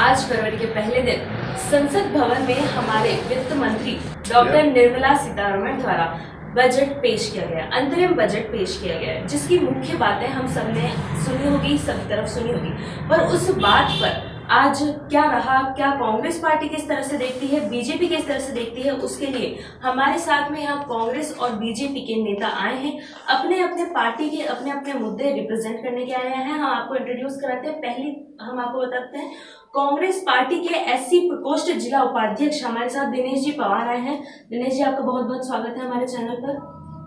आज फरवरी के पहले दिन संसद भवन में हमारे वित्त मंत्री डॉक्टर निर्मला सीतारमण द्वारा बजट पेश किया गया, अंतरिम बजट पेश किया गया, जिसकी मुख्य बातें हम सबने सुनी होगी, सब तरफ सुनी होगी। पर उस बात पर आज क्या रहा, क्या कांग्रेस पार्टी किस तरह से देखती है, बीजेपी किस तरह से देखती है, उसके लिए हमारे साथ में यहाँ कांग्रेस और बीजेपी के नेता आए हैं, अपने अपने पार्टी के अपने अपने मुद्दे रिप्रेजेंट करने के आए हैं। हम आपको इंट्रोड्यूस कराते हैं। पहली हम आपको बताते हैं, कांग्रेस पार्टी के एससी प्रकोष्ठ जिला उपाध्यक्ष हमारे साथ दिनेश जी पवार आए हैं। दिनेश जी, आपका बहुत बहुत स्वागत है हमारे चैनल पर।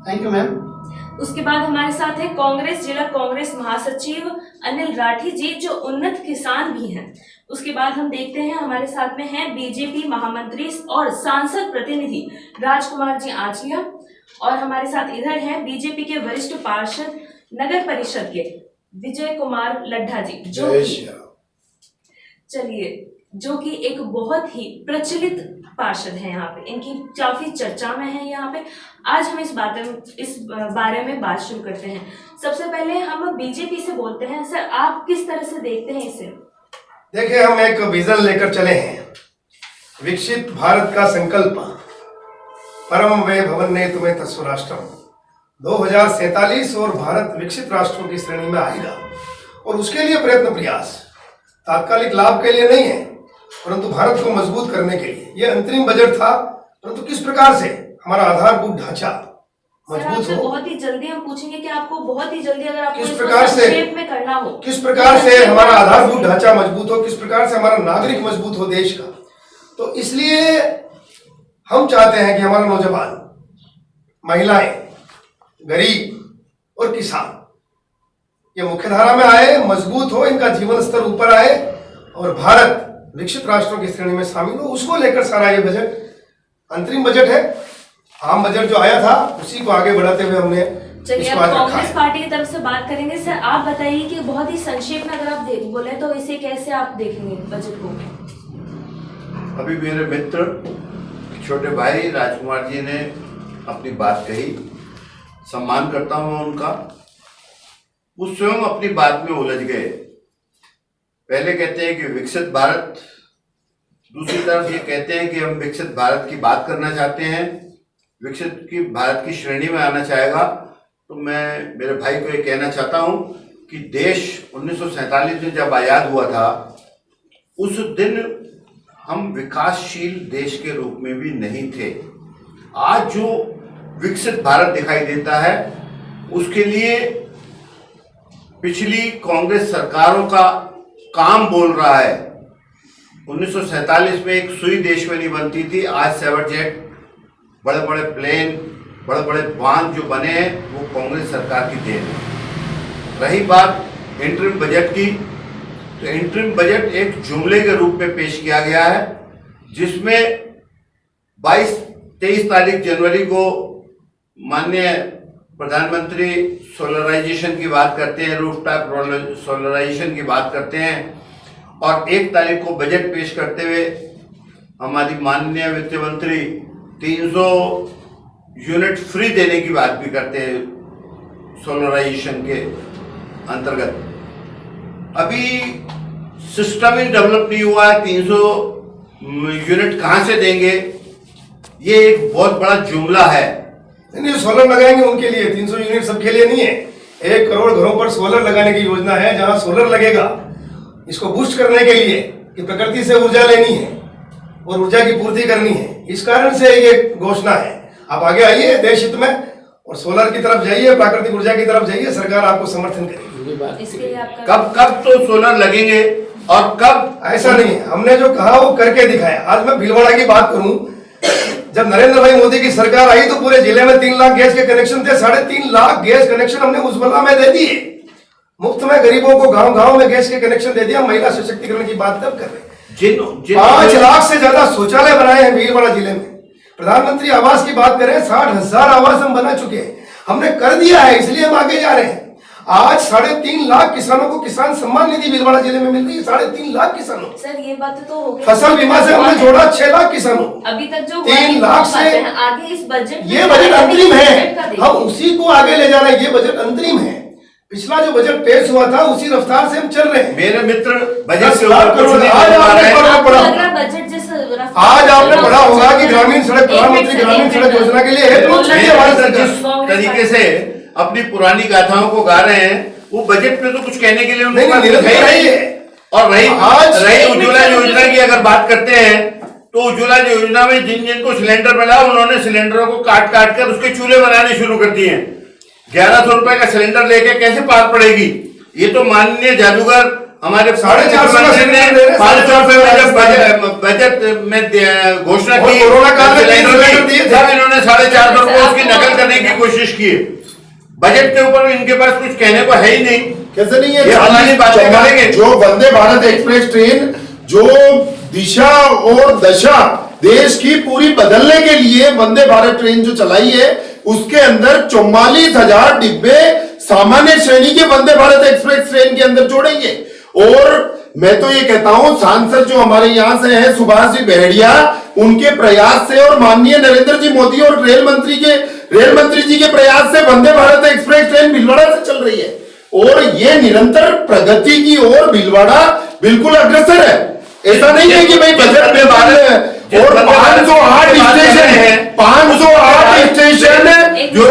Thank you ma'am. उसके बाद हमारे साथ है कांग्रेस जिला कांग्रेस महासचिव अनिल राठी जी, जो उन्नत किसान भी हैं। उसके बाद हम देखते हैं हमारे साथ में हैं बीजेपी महामंत्री और सांसद प्रतिनिधि राजकुमार जी आचलिया, और हमारे साथ इधर हैं बीजेपी के वरिष्ठ पार्षद नगर परिषद के विजय कुमार लड्ढा जी, जो कि एक बहुत ही प्रचलित पार्षद है यहाँ पे, इनकी काफी चर्चा में है यहाँ पे। आज हम इस बारे में बात शुरू करते हैं। सबसे पहले हम बीजेपी से बोलते हैं। सर, आप किस तरह से देखते हैं इसे? देखिए, हम एक विजन लेकर चले हैं, विकसित भारत का संकल्प, परम वे भवन्ने तुम्हें तस्वराष्ट्रम 2047 और भारत विकसित राष्ट्रों की श्रेणी में आएगा। और उसके लिए प्रयत्न प्रयास तात्कालिक लाभ के लिए नहीं है, परंतु भारत को मजबूत करने के लिए ये अंतरिम बजट था। परंतु किस प्रकार से हमारा आधारभूत ढांचा मजबूत हो, बहुत ही जल्दी हम पूछेंगे कि आपको बहुत ही जल्दी, अगर आपको किस प्रकार से संक्षेप में करना हो, किस प्रकार से हमारा आधारभूत ढांचा मजबूत हो, किस प्रकार से हमारा नागरिक मजबूत हो देश का। तो इसलिए हम चाहते हैं कि हमारा नौजवान, महिलाएं, गरीब और किसान ये मुख्यधारा में आए, मजबूत हो, इनका जीवन स्तर ऊपर आए और भारत विकसित राष्ट्रों की श्रेणी में शामिल हो। उसको लेकर सारा ये बजट अंतरिम बजट है। आम बजट जो आया था उसी को आगे बढ़ाते हुए हमने इसको आज कांग्रेस पार्टी की तरफ से बात करेंगे। सर, आप बताइए कि बहुत ही संक्षेप में अगर आप बोले तो इसे कैसे आप देखेंगे बजट को? अभी मेरे मित्र छोटे भाई राजकुमार जी ने अपनी बात कही, सम्मान करता हूं उनका। वो स्वयं अपनी बात में उलझ गए। पहले कहते हैं कि विकसित भारत, दूसरी तरफ ये कहते हैं कि हम विकसित भारत की बात करना चाहते हैं, विकसित की भारत की श्रेणी में आना चाहेगा। तो मैं मेरे भाई को ये कहना चाहता हूं कि देश 1947 में जब आज़ाद हुआ था, उस दिन हम विकासशील देश के रूप में भी नहीं थे। आज जो विकसित भारत दिखाई देता है, उसके लिए पिछली कांग्रेस सरकारों का काम बोल रहा है। 1947 में एक सुई देश में नहीं बनती थी, आज सेवर जेट, बड़े बड़े प्लेन, बड़े बड़े बांध जो बने हैं, वो कांग्रेस सरकार की देन है। रही बात इंटरिम बजट की, तो इंटरिम बजट एक जुमले के रूप में पेश किया गया है, जिसमें 22-23 तारीख जनवरी को माननीय प्रधानमंत्री सोलराइजेशन की बात करते हैं, रूफटॉप सोलराइजेशन की बात करते हैं, और 1 तारीख को बजट पेश करते हुए हमारी माननीय वित्त मंत्री 300 यूनिट फ्री देने की बात भी करते हैं सोलराइजेशन के अंतर्गत। अभी सिस्टम ही डेवलप नहीं हुआ है, 300 यूनिट कहाँ से देंगे, ये एक बहुत बड़ा जुमला है। नहीं, सोलर लगाएंगे उनके लिए, 300 यूनिट सबके लिए नहीं है। 1 करोड़ घरों पर सोलर लगाने की योजना है, जहां सोलर लगेगा इसको बूस्ट करने के लिए कि प्रकृति से ऊर्जा लेनी है और ऊर्जा की पूर्ति करनी है। इस कारण से ये घोषणा है। आप आगे आइए देश हित में और सोलर की तरफ जाइए, प्राकृतिक ऊर्जा की तरफ जाइए, सरकार आपको समर्थन करेगी। इसके लिए आपका कब तो सोलर लगेंगे और कब, ऐसा नहीं है। हमने जो कहा वो करके दिखाया। आज मैं भीलवाड़ा की बात करूं, जब नरेंद्र भाई मोदी की सरकार आई तो पूरे जिले में 3 लाख गैस के कनेक्शन थे। 3.5 लाख गैस कनेक्शन हमने उज्ज्वला में दे दिए, मुफ्त में गरीबों को गांव गांव में गैस के कनेक्शन दे दिया। महिला सशक्तिकरण की बात तब कर रहे हैं। 5 लाख से ज्यादा शौचालय बनाए हैं भीलवाड़ा जिले में। प्रधानमंत्री आवास की बात करें, 60,000 आवास हम बना चुके हैं, हमने कर दिया है, इसलिए हम आगे जा रहे हैं। आज 3.5 लाख किसानों को किसान सम्मान निधि भीलवाड़ा जिले में मिल रही है। 3.5 लाख किसानों। सर, ये बात तो हो गई। फसल बीमा से हमने जोड़ा 6 लाख किसानों। अभी तक जो 3 लाख से आगे इस बजट, ये बजट अंतरिम है, हम उसी को आगे ले जा रहे हैं। ये बजट अंतरिम है। पिछला जो बजट पेश हुआ था उसी रफ्तार से हम चल रहे हैं। मेरे मित्र बजट 10 से लाख ऊपर करोड़ कुछ नहीं आज कर पा आपने रहे हैं। पढ़ा- आपको पढ़ा- लग रहा है बजट जिस रफ्तार आज से आपने चल रहा पढ़ा है, होगा कि उससे ग्रामीण सड़क एक प्रधानमंत्री मिनट, ग्रामीण एक सड़क मिनट। योजना के लिए हेतु चाहिए हमारी सरकार। जिस तरीके से अपनी पुरानी गाथाओं को गा रहे हैं, वो बजट पे तो कुछ कहने के लिए उनके पास निरंतर है ही रही नहीं। है। और रही आज उज्ज्वला योजना की अगर बात करते हैं, तो उज्ज्वला योजना में जिन जिनको सिलेंडर मिला, उन्होंने सिलेंडरों को काट काट कर उसके चूल्हे बनाने शुरू कर दिए। 1100 रुपए का सिलेंडर लेके कैसे पार पड़ेगी? ये तो माननीय जादूगर हमारे 450 का सिलेंडर दे रहे, 500 रुपए में जब बजट में घोषणा और की, कोरोना काल में सिलेंडर दिए थे। तब इन्होंने 450 रुपए उसकी नकल करने की कोशिश की। बजट के ऊपर इनके पास कुछ कहने को है ही नहीं। कैसे नहीं है? ये हमारी बातें करेंगे। जो वंदे भारत एक्सप्रेस ट्रेन जो दिशा और दशा देश की पूरी बदलने के लिए वंदे भारत ट्रेन जो चलाई है, उसके अंदर 44,000 डिब्बे सामान्य श्रेणी के वंदे भारत एक्सप्रेस ट्रेन के अंदर जोड़ेंगे। और मैं तो ये कहता हूं, सांसद जो हमारे यहां से हैं सुभाष जी बहेड़िया, उनके प्रयास से और माननीय नरेंद्र जी मोदी और रेल मंत्री जी के प्रयास से वंदे भारत एक्सप्रेस ट्रेन भीलवाड़ा से चल रही है। और ये निरंतर प्रगति की ओर भीलवाड़ा बिल्कुल अग्रसर है। ऐसा नहीं है कि भाई बजट में और 508 स्टेशन है, 508 स्टेशन जो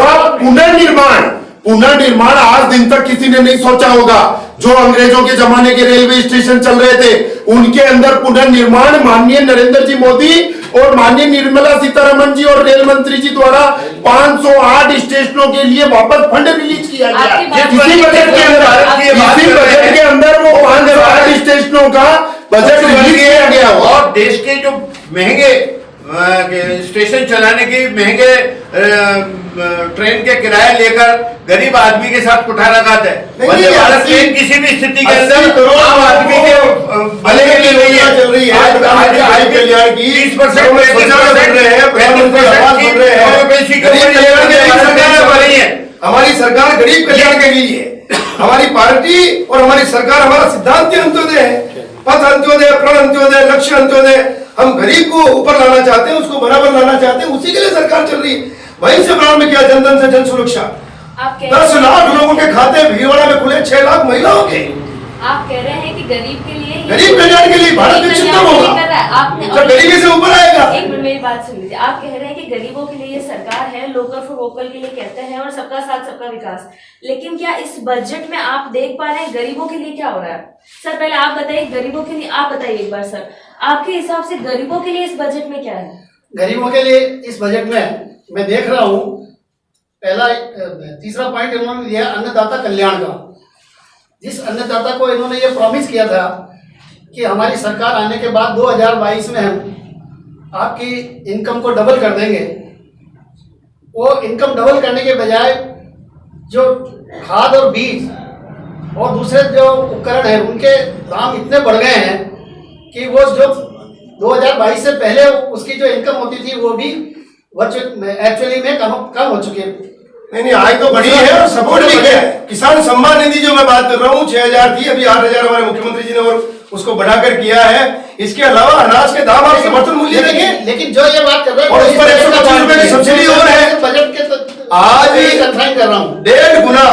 पुनर्निर्माण आज दिन तक किसी ने नहीं सोचा होगा। जो अंग्रेजों के जमाने के रेलवे स्टेशन चल रहे थे, उनके अंदर पुनर्निर्माण माननीय नरेंद्र जी मोदी और माननीय निर्मला सीतारमण जी और रेल मंत्री जी द्वारा 508 स्टेशनों के लिए वापस फंड रिलीज किया गया। इसी बजट के अंदर वो 508 स्टेशनों का बजट रिलीज किया गया। और देश के जो महंगे स्टेशन चलाने के महंगे ट्रेन के किराए लेकर गरीब आदमी के साथ कुठारा लगाते हैं। वंदे भारत ट्रेन किसी भी स्थिति के अंदर आम आदमी के भले के लिए नहीं है। चल रही है आज कल्याण की 30% हमारी सरकार गरीब कल्याण के लिए है। हमारी पार्टी और हमारी सरकार, हमारा सिद्धांत अंत्योदय है। पथ अंत्योदय, प्रण अंत्योदय, लक्ष्य अंत्योदय। हम गरीब को ऊपर लाना चाहते हैं, उसको बराबर लाना चाहते हैं, उसी के लिए सरकार चल रही है। वहीं से प्रारंभ किया जनधन से जन सुरक्षा। आप कह 10 लाख लोगों के खाते भीलवाड़ा में खुले, 6 लाख महिलाओं के। आप कह रहे हैं कि गरीब के लिए, गरीब कल्याण के लिए भारत विकसित कब होगा? आपने जब गरीबी से ऊपर आएगा। एक मिनट मेरी बात सुन लीजिए। आप कह रहे हैं कि गरीबों के लिए ये सरकार है, लोकल फॉर वोकल के लिए कहते हैं और सबका साथ सबका विकास, लेकिन क्या इस बजट में आप देख पा रहे हैं गरीबों के लिए क्या हो रहा है? सर पहले आप बताइए गरीबों के लिए, आप बताइए एक बार सर, आपके हिसाब से गरीबों के लिए इस बजट में क्या है? गरीबों के लिए इस बजट में मैं देख रहा हूँ, पहला तीसरा पॉइंट इन्होंने दिया अन्नदाता कल्याण का। जिस अन्नदाता को इन्होंने ये प्रॉमिस किया था कि हमारी सरकार आने के बाद 2022 में हम आपकी इनकम को डबल कर देंगे, वो इनकम डबल करने के बजाय जो खाद और बीज और दूसरे जो उपकरण हैं उनके दाम इतने बढ़ गए हैं कि वो जो 2022 से पहले उसकी जो इनकम होती थी वो भी एक्चुअली में कम हो चुकी है। नहीं, आय तो बढ़ी है और सपोर्ट भी किया है। किसान सम्मान निधि जो मैं बात कर रहा हूँ 6,000 थी, अभी 8,000 हमारे मुख्यमंत्री जी ने और उसको बढ़ाकर किया है। इसके अलावा अनाज के दाम आप समर्थन मूल्य देखें, लेकिन जो ये बात कर रहे हैं और उस पर 125 रुपए की सब्सिडी और है। बजट के तो आज कंफाइन कर रहा हूँ 1.5 गुना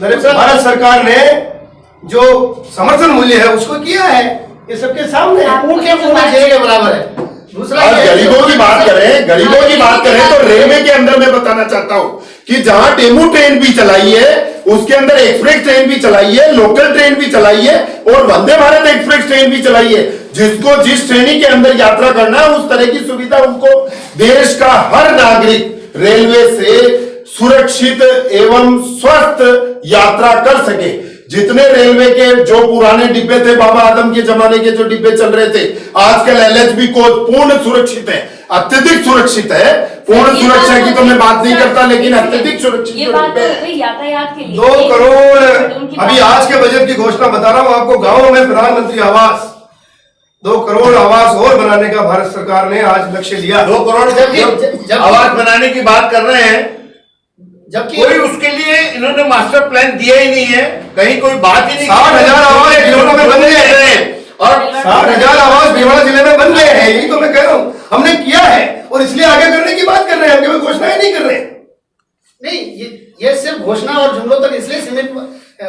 भारत सरकार ने जो समर्थन मूल्य है उसको किया है। ये सबके सामने ऊँट के बराबर है। दूसरा आज गरीबों की बात करें तो रेलवे के अंदर मैं बताना चाहता हूं कि जहां टेमू ट्रेन भी चलाई है, उसके अंदर एक्सप्रेस ट्रेन भी चलाई है, लोकल ट्रेन भी चलाई है और वंदे भारत एक्सप्रेस ट्रेन भी चलाई है। जिसको जिस श्रेणी के अंदर यात्रा करना है उस तरह की सुविधा उनको देश का हर नागरिक रेलवे से सुरक्षित एवं स्वस्थ यात्रा कर सके। जितने रेलवे के जो पुराने डिब्बे थे, बाबा आदम के जमाने के जो डिब्बे चल रहे थे, आजकल एलएचबी कोच पूर्ण सुरक्षित है, अत्यधिक सुरक्षित है। पूर्ण सुरक्षा की तो मैं बात नहीं करता, लेकिन अत्यधिक सुरक्षित यातायात के लिए 2 करोड़ अभी आज के बजट की घोषणा बता रहा हूँ आपको। गाँव में प्रधानमंत्री आवास 2 करोड़ आवास और बनाने का भारत सरकार ने आज लक्ष्य लिया। 2 करोड़ आवास बनाने की बात कर रहे हैं, जबकि कोई उसके लिए इन्होंने मास्टर प्लान दिया ही नहीं है, कहीं कोई बात ही नहीं। 60,000 आवास भीलवाड़ा में बन गए हैं और 60,000 आवास भीलवाड़ा जिले में बन गए हैं। यही तो मैं कह रहा हूँ, हमने किया है और इसलिए आगे करने की बात कर रहे हैं, हम केवल घोषणाएं नहीं कर रहे हैं। नहीं, ये ये सिर्फ घोषणा और जुमलों तक इसलिए सीमित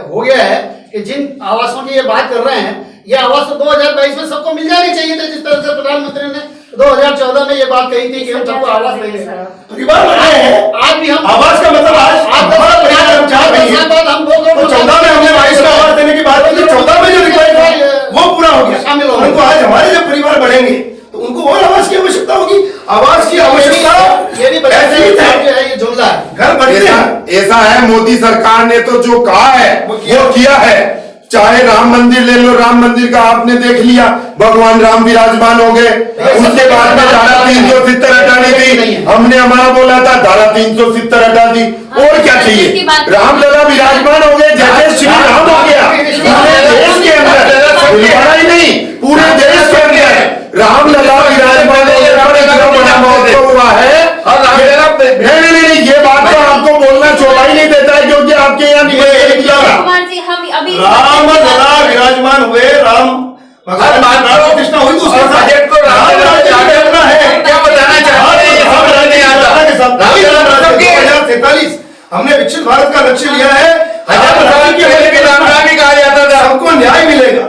हो गया है कि जिन आवासों की ये बात कर रहे हैं, ये आवास तो 2022 में सबको मिल जानी चाहिए थे, जिस तरह से प्रधानमंत्री ने 2014 में ये बात कही थी कि हम सबको आवास देंगे। परिवार बनाए हैं, आज भी हम आवास का मतलब आज हमारा परिवार हम चाह रहे हैं। बाद हम 2 करोड़ तो 14 में हमने 22 का आवास देने की बात की, 14 में जो रिक्वायर्ड था वो पूरा हो गया, शामिल हो गया। उनको आज हमारे जब परिवार बढ़ेंगे तो उनको और आवास की आवश्यकता होगी। आवास की आवश्यकता ये भी ऐसे ही है, जो है ये जुमला है। घर बढ़ते हैं। ऐसा है, मोदी सरकार ने तो जो कहा है वो किया है। चाहे राम मंदिर ले लो, राम मंदिर का आपने देख लिया, भगवान राम विराजमान हो गए। उसके बाद में धारा 370 हटानी थी, हमने हमारा बोला था धारा 370 हटा दी। और क्या चाहिए, रामलला विराजमान हो गए, जैसे श्री राम हो गया पूरे देश के अंदर, भीलवाड़ा ही नहीं पूरे देश के अंदर रामलला विराजमान हो गया। इतना बड़ा महोत्सव हुआ है। नहीं, ये बात तो आपको बोलना शोभा ही नहीं देता है, क्योंकि आपके यहाँ कुमार जी, हम अभी रामलला विराजमान हुए, राम भगवान राम कृष्ण हुई, तो उसके साथ राम है। क्या बताना चाहते हैं? 2047 हमने विकसित भारत का लक्ष्य लिया है। कहा जाता था, सबको न्याय मिलेगा,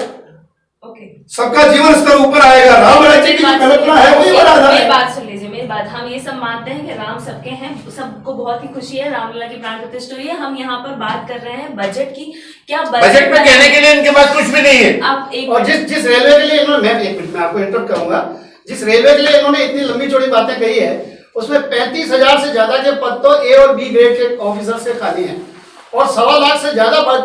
ओके, सबका जीवन स्तर ऊपर आएगा, राम राज्य की जो कल्पना है वही बना मेरी है। बात सुन लीजिए, मेरी बात। हम ये सब मानते हैं कि राम सबके हैं, सबको बहुत ही खुशी है, रामलला की प्राण प्रतिष्ठा हुई है। हम यहाँ पर बात कर रहे हैं बजट की। क्या बजट में कहने के लिए इनके पास कुछ भी नहीं है। आप एक और जिस रेलवे के लिए इन्होंने, मैं 1 मिनट में आपको इंटरप्ट करूंगा, जिस रेलवे के लिए इन्होंने इतनी लंबी चौड़ी बातें कही है, उसमें 35,000 से ज्यादा के पद तो ए और बी ग्रेड के ऑफिसर्स के खाली हैं, और 1.25 लाख से ज्यादा पद।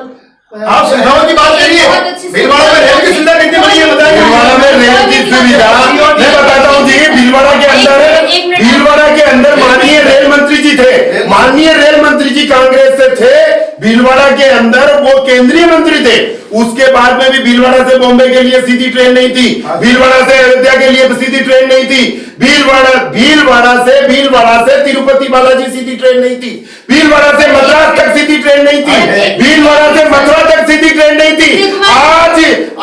आप सुविधाओं की बात करिए, भीलवाड़ा में रेल की सुविधा कितनी बड़ी है बताइए। भीलवाड़ा में रेल की सुविधा मैं बताता हूँ जी। भीलवाड़ा के अंदर माननीय रेल मंत्री जी थे, माननीय रेल मंत्री जी कांग्रेस से थे। भीलवाड़ा के अंदर वो केंद्रीय मंत्री थे। उसके बाद में भी भीलवाड़ा से बॉम्बे के लिए सीधी ट्रेन नहीं थी, भीलवाड़ा से अयोध्या के लिए सीधी ट्रेन नहीं थी, भीलवाड़ा से तिरुपति बालाजी सीधी ट्रेन नहीं थी, भीलवाड़ा से मद्रास तक सीधी ट्रेन नहीं थी, भीलवाड़ा से मथुरा तक सीधी ट्रेन नहीं थी।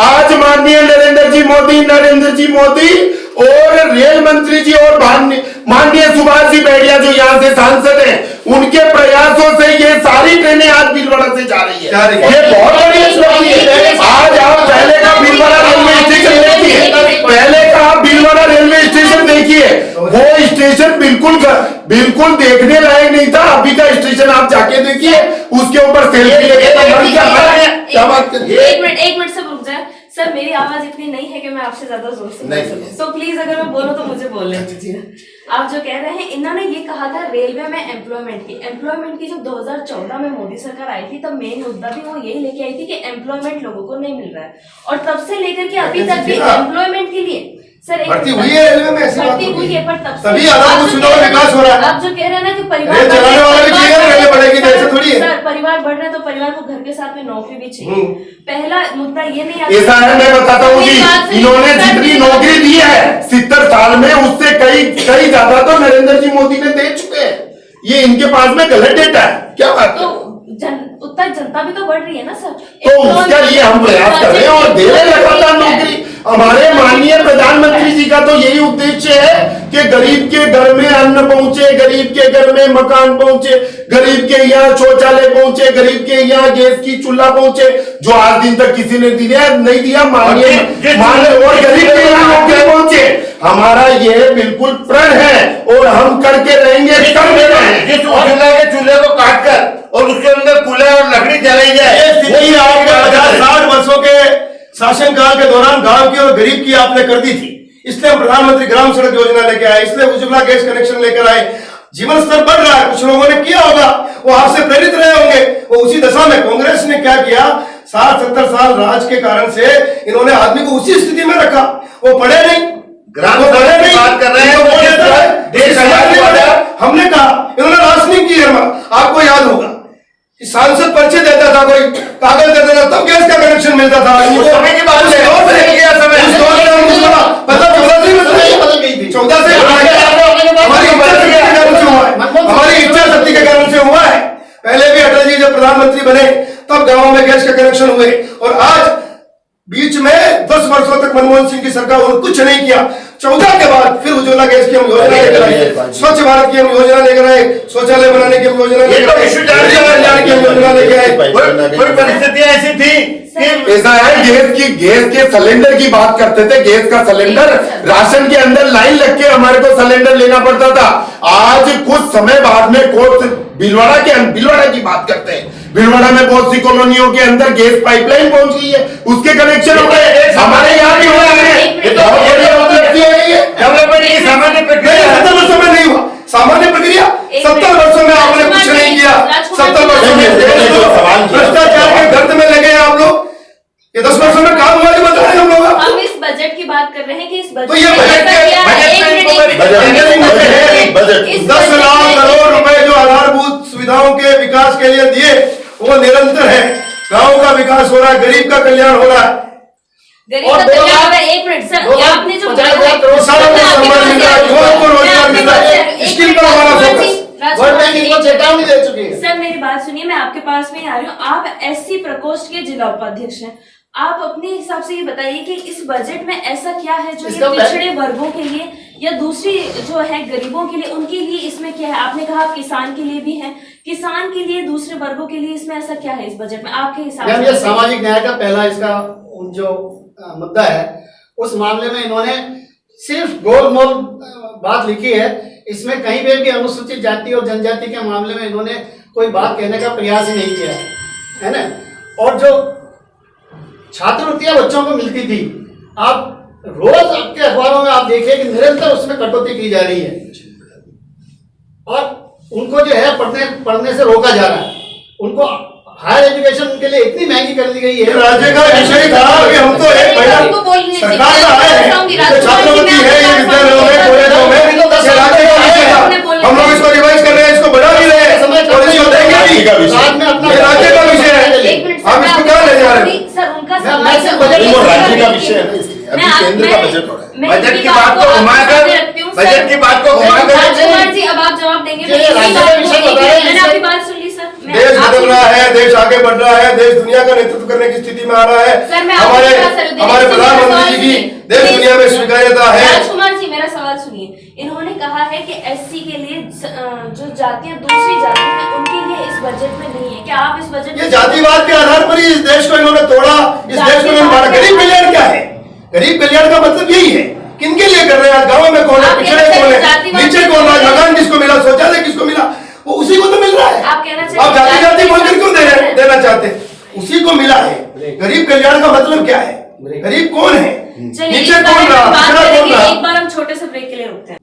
आज माननीय नरेंद्र जी मोदी और रेल मंत्री जी और माननीय सुभाष जी बैडिया जो यहाँ से सांसद हैं, उनके प्रयासों से ये सारी ट्रेनें आज भीलवाड़ा से जा रही है। ये बहुत बड़ी उपलब्धि है। आज आप पहले का भीलवाड़ा रेलवे स्टेशन देखिए, पहले का आप भीलवाड़ा रेलवे स्टेशन देखिए, वो स्टेशन बिल्कुल देखने लायक नहीं था। अभी का स्टेशन आप जाके देखिए, उसके ऊपर सेल्फी लेके क्या बात करिए। एक मिनट सब रुक जाए सर। मेरी आवाज इतनी नहीं है कि मैं आपसे ज्यादा जोर से बोल सकूं, तो प्लीज अगर मैं बोलूं तो मुझे बोलने दीजिए। आप जो कह रहे हैं, इन्होंने ये कहा था रेलवे में एम्प्लॉयमेंट की जब 2014 में मोदी सरकार आई थी, तब मेन मुद्दा भी वो यही लेके आई थी कि एम्प्लॉयमेंट लोगों को नहीं मिल रहा है, और तब से लेकर के अभी तक भी एम्प्लॉयमेंट के लिए सर भर्ती हुई है रेलवे में, ऐसी बात भर्ती हुई है, पर तब तभी आधारभूत सुविधाओं का विकास हो रहा है। आप जो कह रहे हैं ना कि परिवार रेल चलाने वाला भी चाहिए, रेल बढ़ेगी तो ऐसे थोड़ी है। सर, परिवार बढ़ रहा है तो परिवार को घर के साथ में नौकरी भी चाहिए। पहला मुद्दा ये नहीं आता। ऐसा है, मैं बताता हूँ जी, इन्होंने जितनी नौकरी दी है 70 साल में, उससे कई ज्यादा तो नरेंद्र जी मोदी ने दे चुके हैं। ये इनके पास में गलत डेटा है, क्या बात है? उतना जनता भी तो बढ़ रही है ना सर। तो उसका लिए हम प्रयास कर रहे हैं और दे रहे लगातार नौकरी। हमारे माननीय प्रधानमंत्री जी का तो यही उद्देश्य है कि गरीब के घर में अन्न पहुंचे, गरीब के घर में मकान पहुंचे, गरीब के यहाँ शौचालय पहुंचे, गरीब के यहाँ गैस की चूल्हा पहुंचे, जो आज दिन तक किसी ने नहीं दिया। माननीय और गरीब के यहाँ नौकरी पहुंचे। हमारा ये बिल्कुल प्रण है और हम करके रहेंगे, कर दे रहे हैं। जिस उजला के चूल्हे को काट कर और उसके अंदर कूलर और लकड़ी जलाई जाए, वही आपके 50-60 वर्षों के शासनकाल के दौरान गांव की और गरीब की आपने कर दी थी। इसलिए हम प्रधानमंत्री ग्राम सड़क योजना लेके आए, इसलिए उज्ज्वला गैस कनेक्शन लेकर आए। जीवन स्तर बढ़ रहा है, कुछ लोगों ने किया होगा, वो आपसे प्रेरित रहे होंगे। वो उसी दशा में कांग्रेस ने क्या किया, 60-70 साल राज के कारण से इन्होंने आदमी को उसी स्थिति में रखा। वो पढ़े नहीं, ग्राम सड़क की बात कर रहे हैं, देश हमने कहा, इन्होंने राशनिंग की है। आपको याद होगा सांसद पर्चे देता था, कोई कागज देता था, तब गैस का कनेक्शन मिलता था। समय की बात है, हमारी इच्छा शक्ति के कारण से हुआ है। पहले भी अटल जी जब प्रधानमंत्री बने तब गांवों में गैस के कनेक्शन हुए, और आज बीच में 10 वर्षों तक मनमोहन सिंह की सरकार उन्होंने कुछ नहीं किया। 14 के बाद फिर उज्ज्वला गैस की हम योजना लेकर आए, स्वच्छ भारत की हम योजना लेकर आए, शौचालय बनाने की हम योजना लेकर आए, कल्याण की हम योजना लेकर आए। कोई परिस्थितियां ऐसी थी कि ऐसा है, गैस के सिलेंडर की बात करते थे, गैस का सिलेंडर राशन के अंदर लाइन लग के हमारे को सिलेंडर लेना पड़ता था। आज कुछ समय बाद में भीलवाड़ा की बात करते हैं, भीलवाड़ा में बहुत सी कॉलोनियों के अंदर गैस पाइपलाइन पहुंच गई है, उसके कनेक्शन हो गए, हमारे यहाँ भी हो रहे हैं। डेवलपमेंट की सामान्य प्रक्रिया 70 वर्षों में नहीं हुआ, सामान्य प्रक्रिया 70 वर्षों में आपने कुछ नहीं किया। 70 वर्षों में भ्रष्टाचार के गर्त में लगे हैं आप लोग। ये 10 वर्षों में काम हुआ नहीं बता रहे हम लोग आपको। हम इस बजट की बात कर रहे हैं कि इस बजट तो ये में बजट ऐसा क्या है? बजट 10 लाख करोड़ रुपए जो आधारभूत सुविधाओं के विकास के लिए दिए वो निरंतर है। गांव का विकास हो रहा है, गरीब का कल्याण हो रहा है, गरीब और का 2 कल्याण लाख- हो रहा है। एक मिनट सर, 2 ये लाख आपने जो 50,000 करोड़ किसानों को सम्मान मिल रहा है, युवाओं को रोजगार मिल रहा है, स्किल पर हमारा फोकस। वर्ल्ड बैंक इनको चेतावनी दे चुकी है। सर मेरी बात सुनिए, मैं आपके पास में ही आ रही हूँ। आप एससी प्रकोष्ठ के जिला उपाध्यक्ष हैं, आप अपने हिसाब से ये बताइए कि इस बजट में ऐसा क्या है जो ये इसका पिछड़े वर्गों के लिए या दूसरी जो है गरीबों के लिए, उनके लिए इसमें क्या है? आपने कहा आप किसान के लिए भी हैं, किसान के लिए, दूसरे वर्गों के लिए इसमें ऐसा क्या है इस बजट में आपके हिसाब मैम, से? ये सामाजिक न्याय का पहला इसका जो मुद्दा है, उस मामले में इन्होंने सिर्फ गोलमोल बात लिखी है। इसमें कहीं पे भी अनुसूचित जाति और जनजाति के मामले में इन्होंने कोई बात कहने का प्रयास ही नहीं किया है ना। और जो छात्रवृत्तियां बच्चों को मिलती थी, आप रोज आपके अखबारों में आप देखिए कि निरंतर उसमें कटौती की जा रही है और उनको जो है पढ़ने से रोका जा रहा है। उनको हायर एजुकेशन उनके लिए इतनी महंगी कर दी गई है। राज्य का विषय था कि हम तो एक महीना सरकार का है, छात्रवृत्ति है, ये विद्यालयों में, कॉलेजों में, ये राज्य का विषय था। हम लोग इसको रिवाइज कर रहे हैं, इसको बढ़ा भी रहे हैं और इसको देंगे भी। बाद में अपना ये राज्य का विषय है, एक मिनट आप इसको कहाँ ले जा रहे हैं? सर उनका मैं सवाल सिर्फ सर, बजट ये को सर राज्य का देखिए, विषय है ना, इसलिए अभी मैं- केंद्र का मैं- बजट हो रहा है। मैं बजट इनकी की बात बात को को घुमाकर सामने रखती हूँ, बजट सर। की बात को घुमाकर राजकुमार जी अब आप जवाब देंगे। ये राज्य का विषय बता रहे हैं, मैंने आपकी बात सुन ली सर। मैं देश आपकी- बदल रहा है, देश आगे बढ़ रहा है, देश दुनिया का नेतृत्व करने की स्थिति में आ रहा है। सर, मैं आपकी बात सर, हमारे देखिए, प्रधानमंत्री जी की देश दुनिया में स्वीकार्यता है। राजकुमार जी मेरा सवाल सुनिए। इन्होंने कहा है कि एससी के लिए जो जातियां दूसरी जाति हैं उनके लिए इस बजट में नहीं है। क्या आप इस बजट ये जातिवाद के आधार पर ही इस देश को इन्होंने तोड़ा, इस देश को इन्होंने बांटा। गरीब कल्याण क्या है? गरीब कल्याण का मतलब यही है, किनके लिए कर रहे हैं? आज गाँव में कौन है, आप पिछड़े कहना कौन है, जातिवाद नीचे कौन है, मकान किसको मिला, शौचालय किसको मिला, वो उसी को तो मिल रहा है। आप कहना चाहते आप जाति हैं जाति बोलकर क्यों जाति- देना चाहते हैं? उसी को मिला है। गरीब कल्याण का मतलब क्या है? गरीब कौन है, चलिए, नीचे इस कौन बारे में रहा, बात पिछड़ा कौन करेंगे। रहा? एक बार हम छोटे से ब्रेक के लिए रुकते हैं।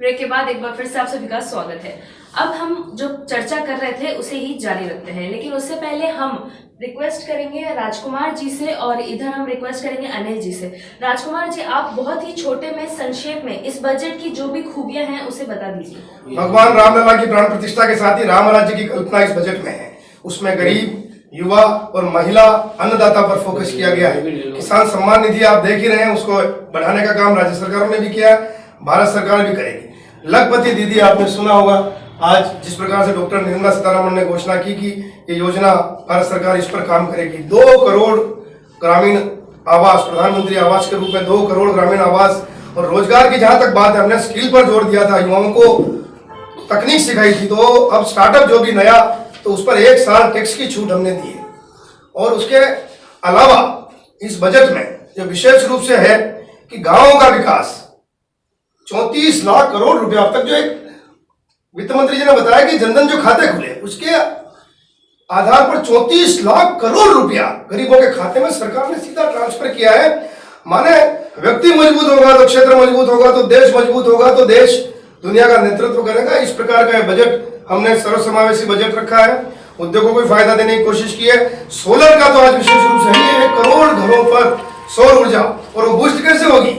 ब्रेक के बाद एक बार फिर से आप सभी का स्वागत है। अब हम जो चर्चा कर रहे थे उसे ही जारी रखते हैं, लेकिन उससे पहले हम रिक्वेस्ट करेंगे राजकुमार जी से और इधर हम रिक्वेस्ट करेंगे अनिल जी से। राजकुमार जी, आप बहुत ही छोटे में संक्षेप में इस बजट की जो भी खूबियां हैं उसे बता दीजिए। भगवान रामलला की प्राण प्रतिष्ठा के साथ ही राम राज्य की कल्पना इस बजट में है। उसमें गरीब, युवा और महिला, अन्नदाता पर फोकस किया गया है। किसान सम्मान निधि आप देख ही रहे हैं, उसको बढ़ाने का काम राज्य सरकारों ने भी किया, भारत सरकार भी करेगी। लखपति दीदी आपने सुना होगा, आज जिस प्रकार से डॉक्टर निर्मला सीतारमण ने घोषणा की कि ये योजना भारत सरकार इस पर काम करेगी। 2 करोड़ ग्रामीण आवास, प्रधानमंत्री आवास के रूप में 2 करोड़ ग्रामीण आवास और रोजगार की जहां तक बात है, हमने स्किल पर जोर दिया था, युवाओं को तकनीक सिखाई थी। तो अब स्टार्टअप जो भी नया, तो उस पर 1 साल टैक्स की छूट हमने दी है। और उसके अलावा इस बजट में जो विशेष रूप से है कि गांवों का विकास, 34 लाख करोड़ रुपया अब तक जो एक वित्त मंत्री जी ने बताया कि जनधन जो खाते खुले उसके आधार पर 34 लाख करोड़ रुपया गरीबों के खाते में सरकार ने सीधा ट्रांसफर किया है। माने व्यक्ति मजबूत होगा तो क्षेत्र मजबूत होगा, तो देश मजबूत होगा, तो देश दुनिया का नेतृत्व करेगा। इस प्रकार का बजट हमने सर्वसमावेशी बजट रखा है। उद्योगों को फायदा देने की कोशिश की है। सोलर का तो आज विशेष रूप से ही 1 करोड़ घरों पर सौर ऊर्जा, और वो बूस्ट कैसे होगी?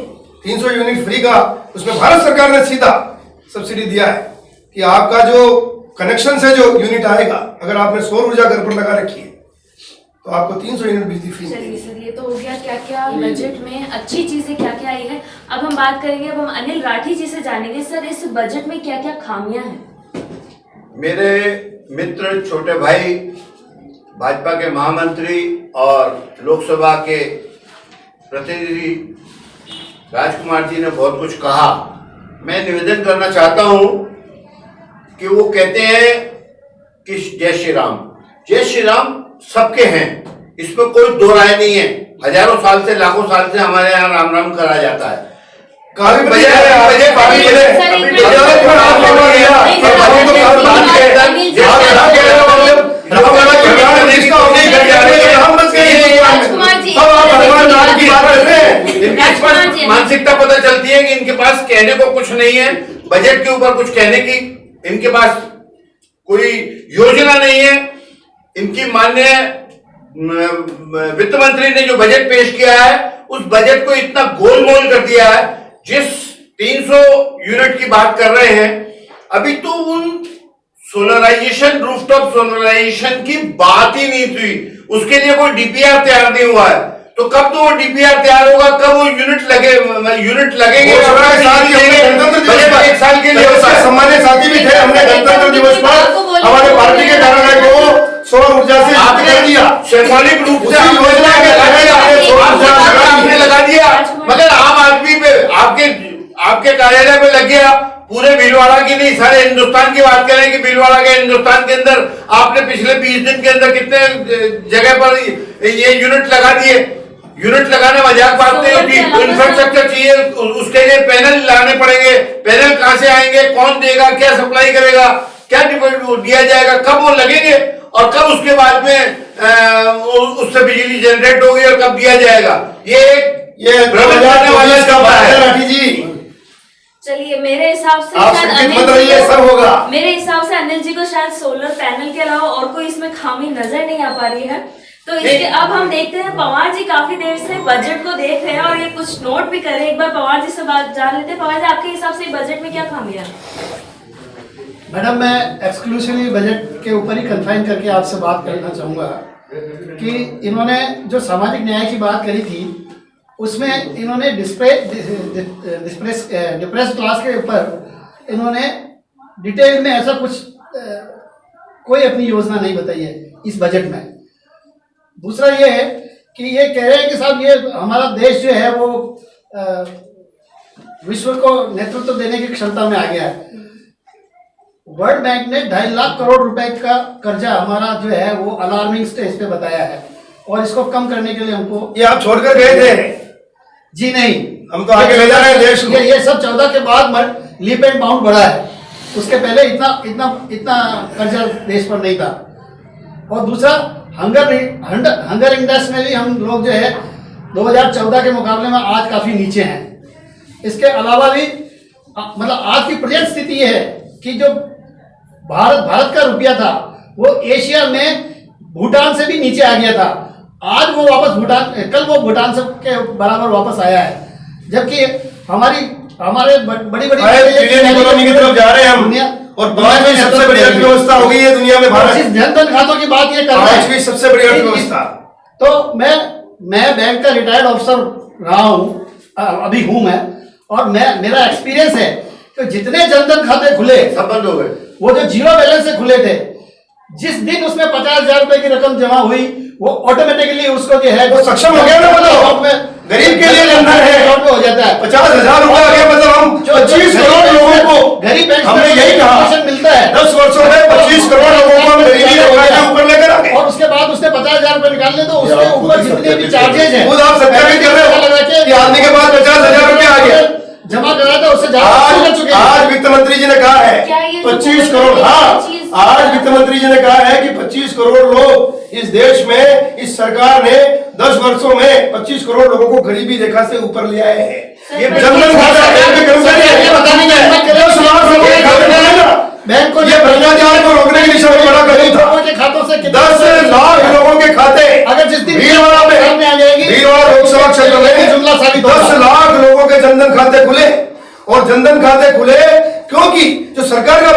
300 यूनिट फ्री का उसमें भारत सरकार ने सीधा सब्सिडी दिया है कि आपका जो कनेक्शन से जो यूनिट आएगा, अगर आपने सौर ऊर्जा घर पर लगा रखी है तो आपको 300 यूनिट बिजली फ्री चलिए मिलेगी। सर, ये तो हो गया क्या क्या बजट में अच्छी चीजें क्या क्या आई है। अब हम बात करेंगे, अब हम अनिल राठी जी से जानेंगे, सर इस बजट में क्या क्या खामियां हैं? मेरे मित्र, छोटे भाई, भाजपा के महामंत्री और लोकसभा के प्रतिनिधि राजकुमार जी ने बहुत कुछ कहा। मैं निवेदन करना चाहता हूं कि वो कहते हैं कि जय श्री राम, जय श्री राम सबके हैं, इसमें कोई दो राय नहीं है। हजारों साल से, लाखों साल से हमारे यहाँ राम राम करा जाता है। काफी मानसिकता पता चलती है कि इनके पास कहने को कुछ नहीं है, बजट के ऊपर कुछ कहने की इनके पास कोई योजना नहीं है। इनकी माननीय वित्त मंत्री ने जो बजट पेश किया है उस बजट को इतना गोलमोल कर दिया है। जिस 300 यूनिट की बात कर रहे हैं, अभी तो उन सोलराइजेशन, रूफटॉप सोलराइजेशन की बात ही नहीं हुई, उसके लिए कोई डीपीआर तैयार नहीं हुआ है। तो कब तो वो डीपीआर तैयार होगा, कब वो यूनिट लगेंगे। एक साल के लिए सम्मानित साथी भी थे, हमने गणतंत्र दिवस पर हमारे पार्टी के कार्यालय को सौर ऊर्जा से कर दिया, सिंबॉलिक रूप से योजना आपने लगा दिया, मगर आम आदमी पे आपके कार्यालय में लग गया। पूरे भीलवाड़ा की नहीं, सारे हिंदुस्तान की बात करें कि भीलवाड़ा के हिंदुस्तान के अंदर आपने पिछले 20 दिन के अंदर कितने जगह पर ये यूनिट लगा दिए। यूनिट लगाने मजाक बात नहीं होती, इंफ्रास्ट्रक्चर चाहिए, उसके लिए पैनल लाने पड़ेंगे। पैनल कहां से आएंगे, कौन देगा, क्या सप्लाई करेगा, क्या दिया जाएगा, कब वो लगेंगे और कब उसके बाद में उससे बिजली जनरेट होगी और कब दिया जाएगा। ये भ्रमण करने वाले राठी जी। चलिए, मेरे हिसाब से आप शायद संकेत मत रहिए, सब होगा। मेरे हिसाब से अनिल जी को शायद सोलर पैनल के अलावा और कोई इसमें खामी नजर नहीं आ पा रही है। तो इसके अब हम देखते हैं, पवार जी काफी देर से बजट को देख रहे हैं और ये कुछ नोट भी कर रहे हैं। एक बार पवार जी से बात जान लेते हैं। पवार जी, आपके हिसाब से बजट में क्या खामियां हैं? मैडम, मैं एक्सक्लूसिवली बजट के ऊपर ही कन्फाइन करके आपसे बात करना चाहूँगा कि इन्होंने जो सामाजिक न्याय की बात करी थी उसमें इन्होंने डिप्रेस क्लास के ऊपर इन्होंने डिटेल में ऐसा कुछ कोई अपनी योजना नहीं बताई है इस बजट में। दूसरा ये है कि ये कह रहे हैं कि साहब ये हमारा देश जो है वो विश्व को नेतृत्व देने की क्षमता में आ गया है। वर्ल्ड बैंक ने 2.5 लाख करोड़ रुपए का कर्जा हमारा जो है वो अलार्मिंग स्टेज पे बताया है और इसको कम करने के लिए हमको ये आप छोड़कर गए थे? जी नहीं, हम तो आगे ले जा रहे हैं देश को। ये सब 14 के बाद लीप एंड बाउंड बढ़ा है, उसके पहले इतना कर्जा देश पर नहीं था। और दूसरा हंगर इंडेक्स में भी हम लोग जो है 2014 के मुकाबले में आज काफी नीचे हैं। इसके अलावा भी मतलब आज की प्रेजेंट स्थिति ये है कि जो भारत का रुपया था वो एशिया में भूटान से भी नीचे आ गया था। आज वो वापस कल वो भूटान से के बराबर वापस आया है, जबकि हमारे बड़ी इकोनॉमी की तरफ जा रहे हैं हम और दुनिया में सबसे बड़ी अर्थव्यवस्था हो गई है दुनिया में भारत। जन धन खातों की बात ये कर रहा है, सबसे बड़ी अर्थव्यवस्था। तो मैं बैंक का रिटायर्ड ऑफिसर रहा हूँ, अभी हूँ मैं, और मेरा एक्सपीरियंस है कि जितने जन धन खाते खुले सब बंद हो गए, वो जो जीरो बैलेंस से खुले थे, जिस दिन उसमें 50,000 रुपए की रकम जमा हुई वो ऑटोमेटिकली उसको जो है वो सक्षम हो गया ना, मतलब गरीब के लिए जनधन है हो जाता है। 50,000 रुपए आ गया, मतलब हम 25 करोड़ लोगों को गरीब हमने यही कहा मिलता है। 10 वर्षों में 25 करोड़ लोगों को हम गरीबी रेखा के ऊपर लेकर आ गए। और उसके बाद उसने 50,000 रुपए निकालने तो उसके ऊपर जितने भी चार्जेज हैं खुद आप सत्यापित कर रहे हो कि आदमी के पास 50,000 रुपए आ गया, जमा करा था उससे ज्यादा। आज वित्त मंत्री जी ने कहा है 25 करोड़, हाँ आज वित्त मंत्री जी ने कहा है कि 25 करोड़ लोग इस देश में इस सरकार ने 10 वर्षों में 25 करोड़ लोगों को गरीबी रेखा से ऊपर ले आए हैं। ये जनधन खाता बैंक को ये भ्रष्टाचार को रोकने की दिशा में बड़ा कदम था। के खातों से 10 लाख लोगों के खाते अगर जिस दिन भीलवाड़ा में आ जाएगी, भीलवाड़ा लोकसभा क्षेत्र में जुमला साबित 10 लाख लोगों के जनधन खाते खुले। और जनधन खाते खुले क्योंकि जो सरकार का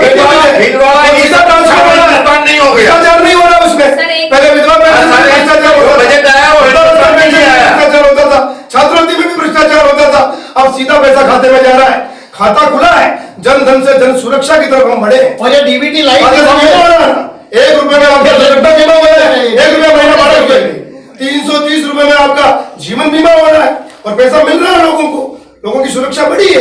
नहीं हो गया, नहीं हो रहा उसमें। पहले विधवा बजट आया और भ्रष्टाचार होता था, छात्रवृत्ति में भी भ्रष्टाचार होता था, अब सीधा पैसा खाते में जा रहा है। खाता खुला है, जन धन से जन सुरक्षा की तरफ हम बढ़े। और ये डीबीटी लाइट 1 रुपए में आपका दुर्घटना बीमा हो रहा है, 1 रुपया महीना 12 रुपए, 330 रुपए में आपका जीवन बीमा हो रहा है और पैसा मिल रहा है लोगों को। लोगों की सुरक्षा बढ़ी है।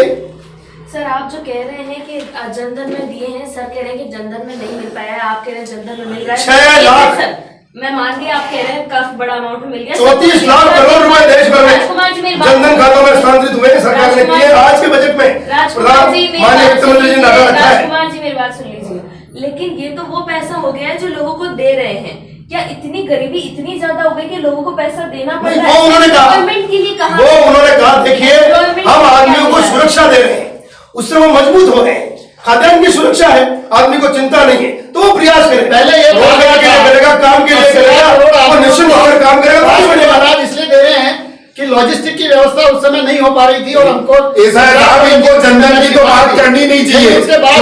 सर आप जो कह रहे हैं कि जनधन में दिए हैं, सर कह रहे हैं कि जनधन में नहीं मिल पाया है, आप कह रहे हैं जनधन में मिल रहा है 6 लाख। सर मैं मान लिया, आप कह रहे हैं काफी बड़ा अमाउंट में मिल गया। 34 लाख करोड़ रुपए देश भर में राजकुमार जी मेरी बात जनधन खातों में हस्तांतरित हुए हैं, सरकार ने किए। आज के बजट में राजकुमार जी मेरी माननीय बात वित्त मंत्री जी ने नारा रखा है। राजकुमार जी मेरी बात सुन लीजिए, लेकिन ये तो वो पैसा हो गया है जो लोगों को दे रहे हैं। क्या इतनी गरीबी इतनी ज्यादा हो गई कि लोगों को पैसा देना पड़ नहीं, रहा है? वो उन्होंने कहा, गवर्नमेंट के लिए कहा, वो उन्होंने कहा देखिए हम आदमियों को सुरक्षा दे रहे हैं, उससे वो मजबूत हो रहे हैं। खाद्यान्न की सुरक्षा है, आदमी को चिंता नहीं है, तो वो प्रयास करे। पहले ये रोजगार के लिए करेगा, काम के लिए करेगा, वो निश्चित होकर काम करेगा। महाराज इसलिए दे रहे हैं कि लॉजिस्टिक की व्यवस्था उस समय नहीं हो पा रही थी और हमको ऐसा है साहब, इनको जनधन की तो बात करनी नहीं चाहिए। उसके बाद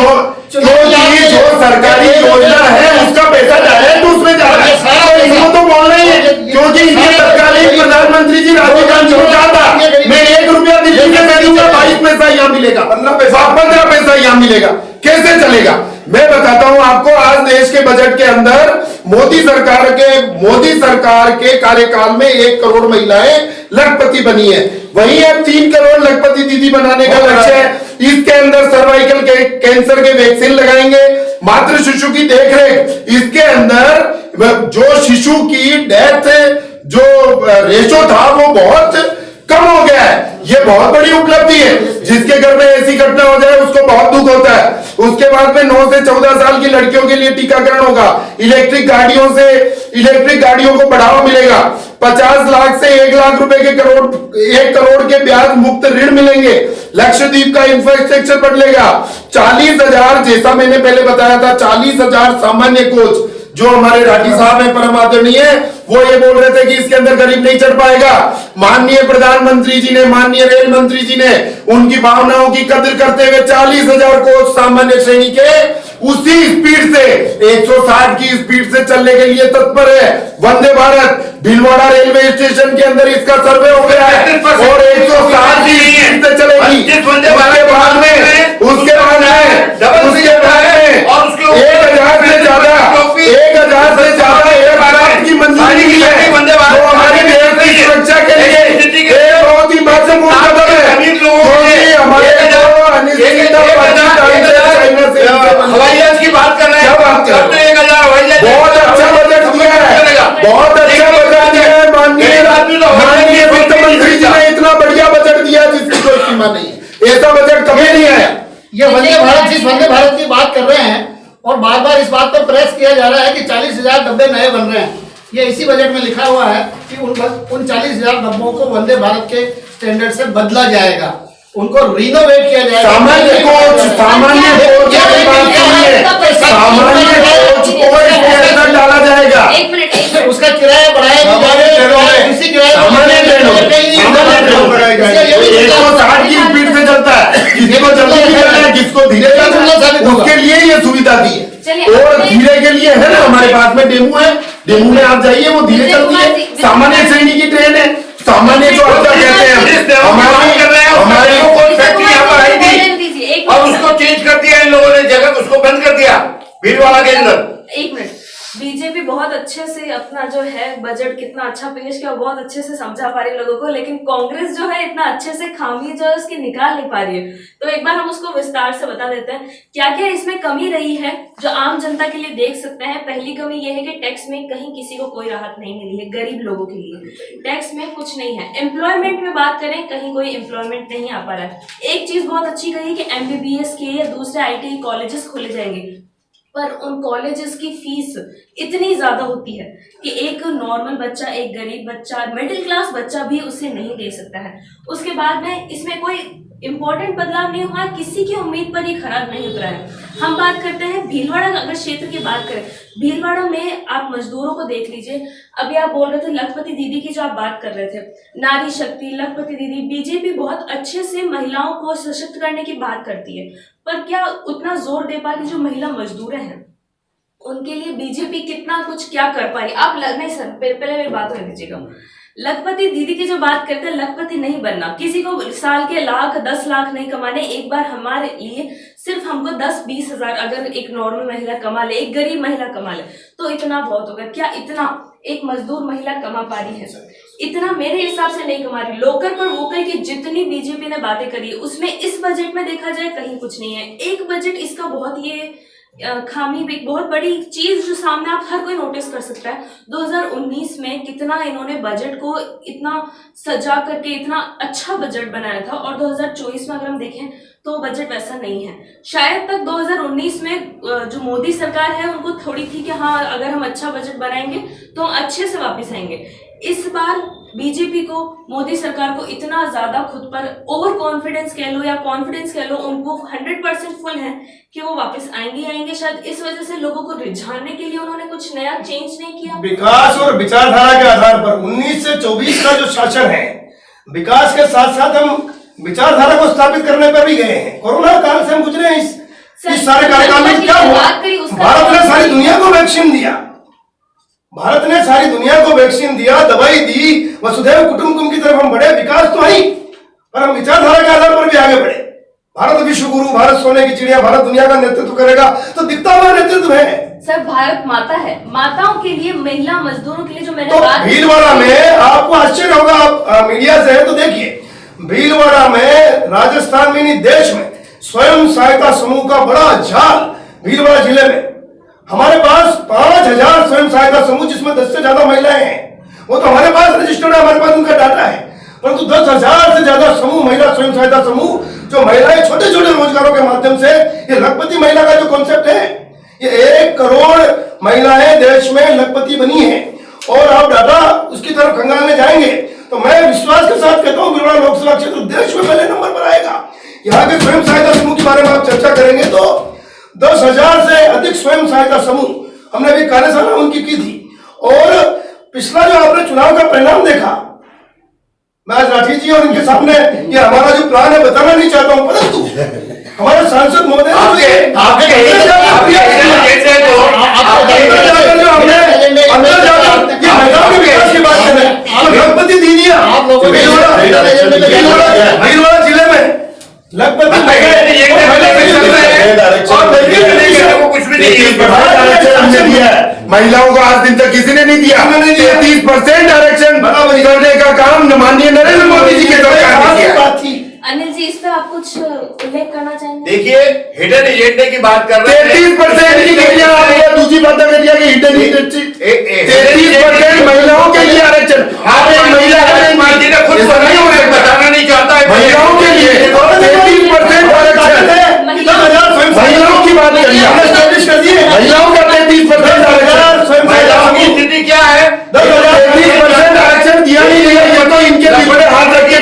क्योंकि जो सरकारी योजना है उसका पैसा डायरेक्ट उसमें जा रहा है, इनको तो बोल रहे हैं। क्योंकि इनके तत्कालीन प्रधानमंत्री जी राजीव गांधी को कहा था मैं 1 रुपया दिल्ली से दूंगा, 22 पैसा यहाँ मिलेगा, 15 पैसा यहाँ मिलेगा। कैसे चलेगा? मैं बताता हूं आपको, आज देश के बजट के अंदर मोदी सरकार के कार्यकाल में 1 करोड़ महिलाएं लखपति बनी है। वहीं अब 3 करोड़ लखपति दीदी बनाने का लक्ष्य है। इसके अंदर सर्वाइकल कैंसर के वैक्सीन लगाएंगे, मातृ शिशु की देखरेख, इसके अंदर जो शिशु की डेथ जो रेशो था वो बहुत कम हो गया है। ये बहुत बड़ी उपलब्धि है। जिसके घर में ऐसी घटना हो जाए उसको बहुत दुख होता है। उसके बाद में 9 से 14 साल की लड़कियों के लिए टीकाकरण होगा। इलेक्ट्रिक गाड़ियों को बढ़ावा मिलेगा। 50 लाख से 1 लाख रुपए के 1 करोड़ के ब्याज मुक्त ऋण मिलेंगे। लक्षद्वीप का इंफ्रास्ट्रक्चर बदलेगा। 40,000, जैसा मैंने पहले बताया था, 40,000 सामान्य कोच। जो हमारे राठी साहब हैं परम आदरणीय, वो ये बोल रहे थे कि इसके अंदर गरीब नहीं चढ़ पाएगा। माननीय प्रधानमंत्री जी ने, माननीय रेल मंत्री जी ने उनकी भावनाओं की कदर करते हुए 40,000 कोच सामान्य श्रेणी के उसी स्पीड से 160 की स्पीड से चलने के लिए तत्पर है। वंदे भारत भीलवाड़ा रेलवे स्टेशन के अंदर इसका सर्वे हो गया है और 160 की स्पीड से चलेगी। उसके बाद में 1,000 से ज्यादा एयरक्राफ्ट की मंजूरी मिली है, जो हमारे देश की सुरक्षा के लिए एक बहुत ही महत्वपूर्ण कदम है। क्योंकि हमारे हवाई जहाज की बात कर रहे हैं, बहुत अच्छा बजट दिया है, बहुत अच्छा बजट दिया है। माननीय वित्त मंत्री जी ने इतना बढ़िया बजट दिया जिसकी कोई सीमा नहीं है। ऐसा बजट कभी नहीं आया। ये वंदे भारत, जिस वंदे भारत की बात कर रहे हैं और बार बार इस बात पर प्रेस किया जा रहा है कि 40,000 डब्बे नए बन रहे हैं। ये इसी बजट में लिखा हुआ है कि उन 40,000 डब्बों को वंदे भारत के स्टैंडर्ड से बदला जाएगा, उनको रिनोवेट किया जाएगा। सामान्य कोच को इसके अंदर डाला जाएगा। एक मिनट उसका किराया बढ़ाया जाएगा, उसी किराए 160 की स्पीड से चलता है। किसको जल्दी चलना है, किसको धीरे चलना है, उसके लिए ये सुविधा दी है। और धीरे के लिए है ना, हमारे पास में डेमू है, डेमू में आप जाइए, वो धीरे चलती है। सामान्य श्रेणी की ट्रेन है, सामान्य जो आप कहते हैं हमारी फैक्ट्री यहाँ पर आई थी और उसको चेंज कर दिया इन लोगों ने, जगह उसको बंद कर दिया भीलवाड़ा के अंदर। एक मिनट, बीजेपी बहुत अच्छे से अपना जो है बजट कितना अच्छा पेश किया, बहुत अच्छे से समझा पा रही है लोगों को, लेकिन कांग्रेस जो है इतना अच्छे से खामी जो है उसकी निकाल नहीं पा रही है। तो एक बार हम उसको विस्तार से बता देते हैं क्या क्या इसमें कमी रही है जो आम जनता के लिए देख सकते हैं। पहली कमी यह है कि टैक्स में कहीं किसी को कोई राहत नहीं मिली है, गरीब लोगों के लिए टैक्स में कुछ नहीं है। एम्प्लॉयमेंट में बात करें, कहीं कोई एम्प्लॉयमेंट नहीं आ पा रहा है। एक चीज बहुत अच्छी कही कि MBBS के या दूसरे ITI कॉलेजेस खोले जाएंगे, पर उन कॉलेजेस की फीस इतनी ज्यादा होती है कि एक नॉर्मल बच्चा, एक गरीब बच्चा, मिडिल क्लास बच्चा भी उसे नहीं दे सकता है। उसके बाद में इसमें कोई इंपॉर्टेंट बदलाव नहीं हुआ, किसी की उम्मीद पर ही खरा नहीं उतरा है। हम बात करते हैं भीलवाड़ा, अगर क्षेत्र की बात करें, भीलवाड़ा में आप मजदूरों को देख लीजिए। अभी आप बोल रहे थे लखपति दीदी की, जो आप बात कर रहे थे, नारी शक्ति, लखपति दीदी, बीजेपी बहुत अच्छे से महिलाओं को सशक्त करने की बात करती है, पर क्या उतना जोर दे पा रही जो महिला मजदूर हैं उनके लिए बीजेपी कितना कुछ क्या कर पाई? आप नहीं सर, पहले मेरी बात होने दीजिएगा। लखपति दीदी की जो बात करते हैं, लखपति नहीं बनना, किसी को साल के 10 लाख नहीं कमाने। एक बार हमारे लिए सिर्फ हमको 10-20 हजार अगर एक नॉर्मल महिला कमा ले, एक गरीब महिला कमा ले, तो इतना बहुत होगा। क्या इतना एक मजदूर महिला कमा पा रही है? इतना मेरे हिसाब से नहीं कमा रही। लोकल पर वोकल की जितनी बीजेपी बीजेपी ने बातें करी उसमें इस बजट में देखा जाए कहीं कुछ नहीं है। एक बजट इसका बहुत ये खामी भी बहुत बड़ी चीज जो सामने आप हर कोई नोटिस कर सकता है। 2019 में कितना इन्होंने बजट को इतना सजा करके इतना अच्छा बजट बनाया था, और 2024 में अगर हम देखें तो बजट वैसा नहीं है। शायद तक 2019 में जो मोदी सरकार है उनको थोड़ी थी कि हाँ अगर हम अच्छा बजट बनाएंगे तो अच्छे से वापस आएंगे। इस बार बीजेपी को, मोदी सरकार को इतना ज्यादा खुद पर ओवर कॉन्फिडेंस कह लो या कॉन्फिडेंस कह लो, उनको 100% फुल है कि वो वापस आएंगे। शायद इस वजह से लोगों को रिझाने के लिए उन्होंने कुछ नया चेंज नहीं किया। विकास और विचारधारा के आधार पर 19 से 24 का जो शासन है, विकास के साथ साथ हम विचारधारा को स्थापित करने पर भी गए हैं। कोरोना काल से हम गुजरे हैं। इस सारे कार्यकाल में क्या हुआ? भारत ने सारी दुनिया को वैक्सीन दिया, भारत ने सारी दुनिया को वैक्सीन दिया, दवाई दी, वसुधैव कुटुंबकम की तरफ हम बढ़े। विकास तो आई, पर हम विचारधारा के आधार पर भी आगे बढ़े। भारत विश्व गुरु, भारत सोने की चिड़िया, भारत दुनिया का नेतृत्व करेगा, तो दिखता हुआ नेतृत्व है। सर भारत माता है, माताओं के लिए, महिला मजदूरों के लिए जो मैंने तो बात भीलवाड़ा में आपको आश्चर्य होगा, आप मीडिया से है तो देखिए, भीलवाड़ा में, राजस्थान में नहीं देश में स्वयं सहायता समूह का बड़ा जाल भीलवाड़ा जिले में। हमारे पास 5000 स्वयं सहायता समूह, जिसमें 10 से ज्यादा महिलाएं हैं। वो तो हमारे पास रजिस्टर्ड है, हमारे पास उनका डाटा है, परंतु 10,000 से ज्यादा समूह, महिला स्वयं सहायता समूह, जो महिलाएं छोटे छोटे रोजगारों के माध्यम से, ये लखपति महिला का जो कॉन्सेप्ट है, ये 1 करोड़ महिलाएं देश में लखपति बनी है। और आप डाटा उसकी तरफ खंगालने जाएंगे तो मैं विश्वास के साथ कहता हूं भीलवाड़ा लोकसभा क्षेत्र देश में पहले नंबर पर आएगा। यहाँ के स्वयं सहायता समूह के बारे में आप चर्चा करेंगे तो 10,000 से अधिक स्वयं सहायता समूह हमने अभी कार्यशाला उनकी की थी। और पिछला जो आपने चुनाव का परिणाम देखा, मैं आज राठी जी और इनके सामने ये हमारा जो प्लान है बताना नहीं चाहता हूं, परंतु हमारे सांसद महोदय महिलाओं के विकास की बात कर रहे हैं, लखपति दीदियां भीलवाड़ा जिले में लखपति महिलाओं को आज दिन तक किसी ने नहीं दिया। 33% आरक्षण करने का काम माननीय नरेंद्र मोदी जी के सरकार ने किया। अनिल जी इस पे आप कुछ उल्लेख करना चाहेंगे? देखिए, हिडन एजेंडे की बात कर रहे हैं। 33% की कहिए आप, दूसरी बात कर दिया कि हिडन एजेंडे 33% महिलाओं के लिए आरक्षण। आप एक महिला जी ने खुद बताना नहीं चाहता है महिलाओं के लिए 33% आरक्षण। महिलाओं की बात करिए, महिलाओं का 33% आरक्षण। महिलाओं की स्थिति क्या है? 33% आरक्षण दिया नहीं गया, ये तो इनके बड़े हाथ रख के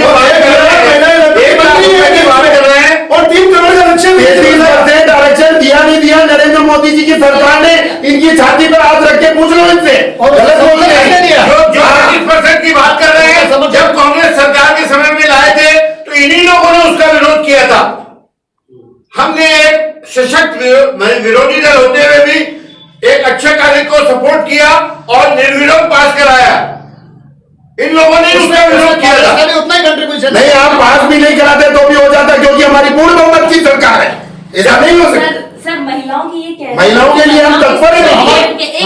और 3 करोड़ का आरक्षण 33% आरक्षण दिया नहीं दिया, नरेंद्र मोदी जी की सरकार ने इनकी छाती पर हाथ रख के पूछ लो इनसे। गलत बोल रहे हैं। जो 33% की बात कर रहे हैं, जब कांग्रेस सरकार के समय में लाए थे तो इन्हीं लोगों ने उसका विरोध किया था। हमने एक सशक्त विरोधी दल होते हुए भी एक अच्छे कार्य को सपोर्ट किया और निर्विरोध पास कराया। इन लोगों ने उसका विरोध किया था। उतना ही कंट्रीब्यूशन नहीं, आप पास भी नहीं कराते तो भी हो जाता, क्योंकि हमारी पूर्ण बहुमत की सरकार है। ऐसा नहीं हो सकता। सर महिलाओं की ये कह महिलाओं के लिए हम तत्पर हैं,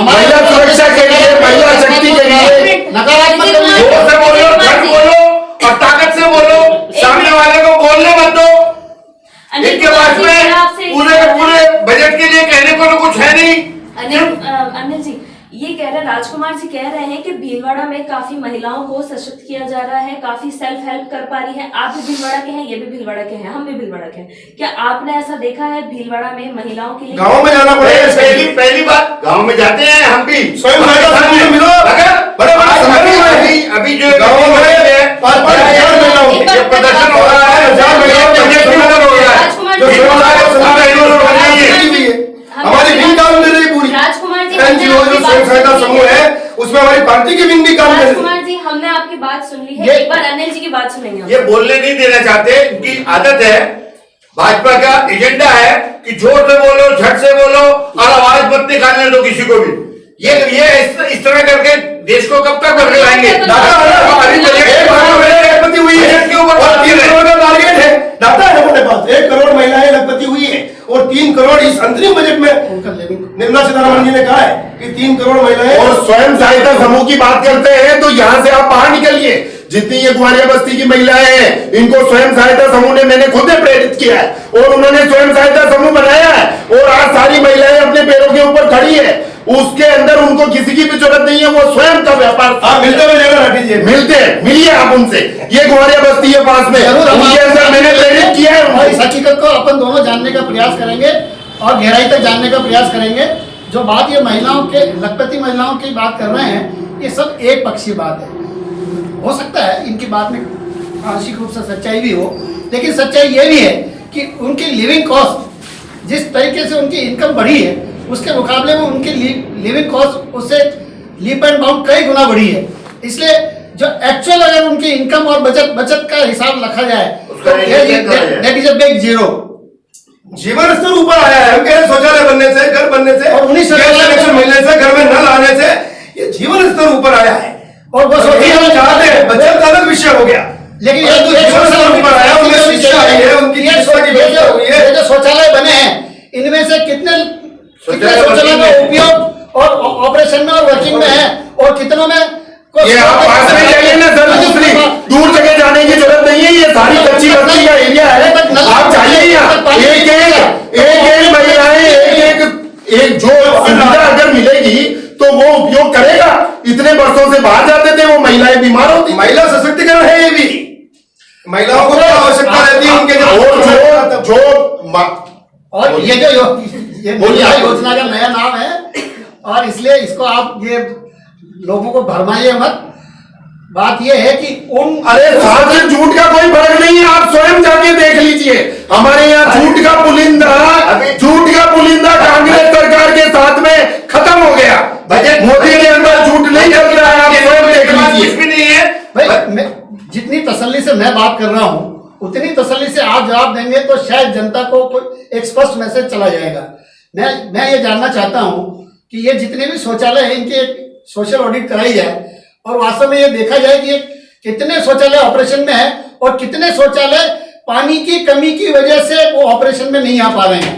महिला सुरक्षा के लिए, महिला शक्ति के लिए। नकारात्मक जोर से बोलो, झट बोलो और ताकत से बोलो, सामने वाले को बोलने मत दो। इनके पास में पूरे बजट के लिए कहने को तो कुछ है नहीं। अनिल जी ये कह रहे हैं, राजकुमार जी कह रहे हैं कि भीलवाड़ा में काफी महिलाओं को सशक्त किया जा रहा है, काफी सेल्फ हेल्प कर पा रही है। आप भी भीलवाड़ा के हैं, ये भी भीलवाड़ा के हैं, हम भी भीलवाड़ा के हैं। क्या आपने ऐसा देखा है भीलवाड़ा में महिलाओं के लिए? गाँव में जाना पड़ेगा। पहली बात, गाँव में जाते हैं हम भी, स्वयं सहायता समूह से मिलो, अभी जो गाँव में 5-5 हजार महिलाओं के प्रदर्शन हो रहा है, हमारी विंग काम कर रही पूरी। राजकुमार जी एनजीओ जो स्वयं सहायता समूह है उसमें हमारी पार्टी की विंग भी काम कर रही है। राजकुमार जी हमने आपकी बात सुन ली है, एक बार अनिल जी की बात सुनेंगे। ये बोलने नहीं देना चाहते, इनकी आदत है। भाजपा का एजेंडा है कि जोर से बोलो, झट से बोलो और आवाज मत निकालने दो किसी को भी। ये इस तरह करके देश को कब तक बदल लाएंगे? लखपति हुई है और 3 करोड़ का टारगेट है, डाटा है हमारे पास। 1 करोड़ महिलाएं लखपति हुई है और 3 करोड़ इस अंतरिम बजट में निर्मला सीतारमण जी ने कहा है कि 3 करोड़ महिलाएं। और स्वयं सहायता समूह की बात करते हैं तो यहाँ से आप बाहर निकलिए। जितनी ये ग्वालियर बस्ती की महिलाएं हैं, इनको स्वयं सहायता समूह ने, मैंने खुद प्रेरित किया है और उन्होंने स्वयं सहायता समूह बनाया है और आज सारी महिलाएं अपने पैरों के ऊपर खड़ी है। उसके अंदर उनको किसी की भी जरूरत नहीं है, वो स्वयं का व्यापार। आप मिलते हुए जगह रखिए, मिलते हैं, मिलिए आप उनसे। ये ग्वालियर बस्ती है पास में, उनके अंदर मैंने प्रेरित किया है और इस हकीकत को अपन दोनों जानने का प्रयास करेंगे और गहराई तक जानने का प्रयास करेंगे। जो बात ये महिलाओं के, लखपति महिलाओं की बात कर रहे हैं, ये सब एक पक्षीय बात है। हो सकता है इनकी बात में आंशिक रूप से सच्चाई भी हो, लेकिन सच्चाई ये भी है कि उनकी लिविंग कॉस्ट, जिस तरीके से उनकी इनकम बढ़ी है, उसके मुकाबले में उनकी लिविंग कॉस्ट उससे लीप एंड बाउंड कई गुना बढ़ी है। इसलिए जो एक्चुअल अगर उनकी इनकम और बचत का हिसाब रखा जाए तो that is a big zero. जीवन स्तर ऊपर आया है। हम कह रहे हैं शौचालय बनने से, घर बनने से, और 19 कनेक्शन मिलने से, घर में नल आने से ये जीवन स्तर ऊपर आया है। और वो सोचिए, हम चाहते हैं बचत का अलग विषय हो गया, लेकिन ये तो जीवन स्तर ऊपर आया, उनमें शिक्षा आई है, उनकी चिकित्सा की व्यवस्था हुई है। ये जो शौचालय बने हैं, इनमें से कितने शौचालय का उपयोग और ऑपरेशन में और वर्किंग में है और कितनों में ये आप पास में जाइए ना सर, दूसरी दूर जगह जाने की जरूरत नहीं है। ये सारी कच्ची बस्ती का एरिया है, आप जाइए यहाँ। एक महिलाएं एक जो सुविधा अगर मिलेगी तो वो उपयोग करेगा। इतने वर्षों से बाहर जाते थे वो महिलाएं, बीमार होती। महिला सशक्तिकरण है ये भी। महिलाओं को क्या आवश्यकता रहती है उनके और ये जो योजना का नया नाम है और इसलिए इसको आप ये लोगों को भरमाइए मत। बात ये है कि अरे साथ में झूठ का कोई फर्क नहीं है, आप स्वयं जाके देख लीजिए। हमारे यहाँ झूठ का पुलिंदा कांग्रेस सरकार के साथ में खत्म हो गया। मोदी के अंदर झूठ नहीं चल रहा है, आप स्वयं देख लीजिए। कुछ भी नहीं है भाई, जितनी तसल्ली से मैं बात कर रहा हूं उतनी तसल्ली से आप जवाब देंगे तो शायद जनता को कोई एक स्पष्ट मैसेज चला जाएगा। मैं ये जानना चाहता हूं कि ये जितने भी शौचालय हैं इनकी एक सोशल ऑडिट कराई जाए और वास्तव में ये देखा जाए कि कितने शौचालय ऑपरेशन में है और कितने शौचालय पानी की कमी की वजह से वो ऑपरेशन में नहीं आ पा रहे हैं।